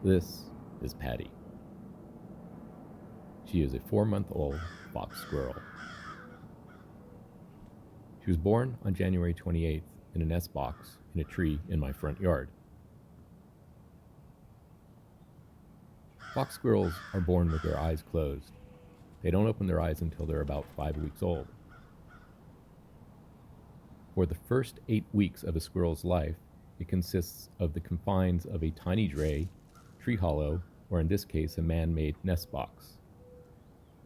This is Patty. She is a 4-month-old fox squirrel. She was born on January 28th in a nest box in a tree in my front yard. Fox squirrels are born with their eyes closed. They don't open their eyes until they're about 5 weeks old. For the first 8 weeks of a squirrel's life, it consists of the confines of a tiny dray, tree hollow, or in this case, a man-made nest box.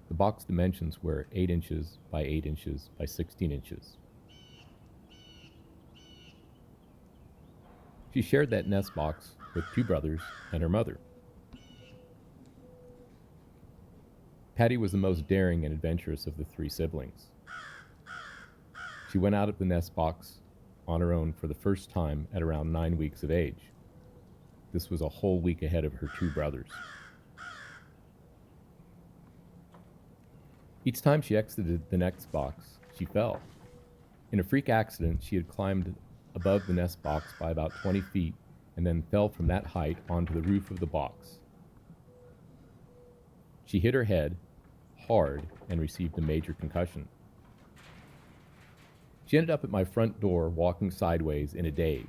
The box dimensions were 8 inches by 8 inches by 16 inches. She shared that nest box with 2 brothers and her mother. Patty was the most daring and adventurous of the 3 siblings. She went out of the nest box on her own for the first time at around 9 weeks of age. This was a whole week ahead of her 2 brothers. Each time she exited the nest box, she fell. In a freak accident, she had climbed above the nest box by about 20 feet and then fell from that height onto the roof of the box. She hit her head hard and received a major concussion. She ended up at my front door walking sideways in a daze.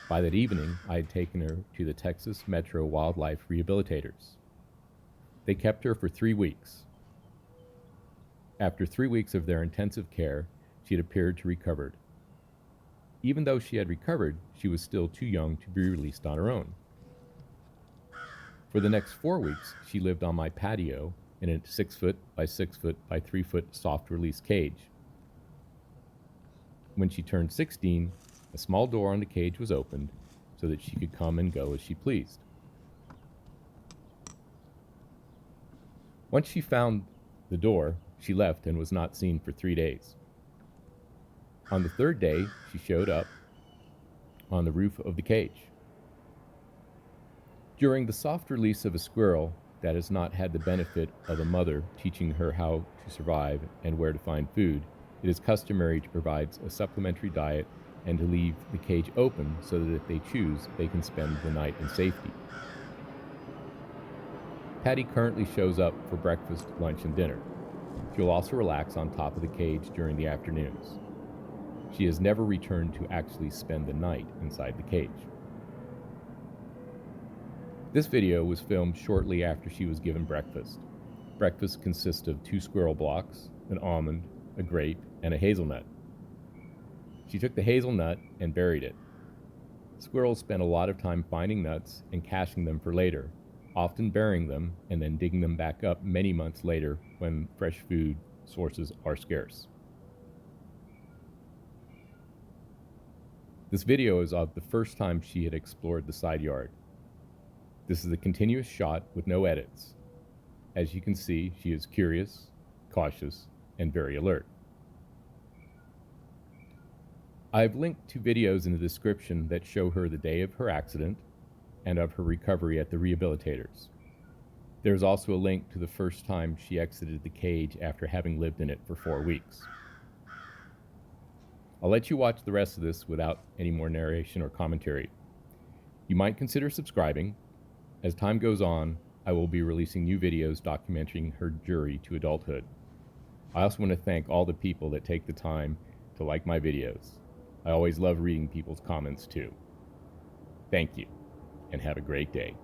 By that evening, I had taken her to the Texas Metro Wildlife Rehabilitators. They kept her for 3 weeks. After 3 weeks of their intensive care, she had appeared to recovered. Even though she had recovered, she was still too young to be released on her own. For the next 4 weeks, she lived on my patio in a 6-foot by 6-foot by 3-foot soft release cage. When she turned 16, a small door on the cage was opened so that she could come and go as she pleased. Once she found the door, she left and was not seen for 3 days. On the 3rd day, she showed up on the roof of the cage. During the soft release of a squirrel that has not had the benefit of a mother teaching her how to survive and where to find food, it is customary to provide a supplementary diet and to leave the cage open so that if they choose, they can spend the night in safety. Patty currently shows up for breakfast, lunch, and dinner. She will also relax on top of the cage during the afternoons. She has never returned to actually spend the night inside the cage. This video was filmed shortly after she was given breakfast. Breakfast consists of 2 squirrel blocks, an almond, a grape, and a hazelnut. She took the hazelnut and buried it. Squirrels spend a lot of time finding nuts and caching them for later, often burying them and then digging them back up many months later when fresh food sources are scarce. This video is of the first time she had explored the side yard. This is a continuous shot with no edits. As you can see, she is curious, cautious, and very alert. I've linked 2 videos in the description that show her the day of her accident and of her recovery at the rehabilitators. There's also a link to the first time she exited the cage after having lived in it for 4 weeks. I'll let you watch the rest of this without any more narration or commentary. You might consider subscribing. As time goes on, I will be releasing new videos documenting her journey to adulthood. I also want to thank all the people that take the time to like my videos. I always love reading people's comments too. Thank you, and have a great day.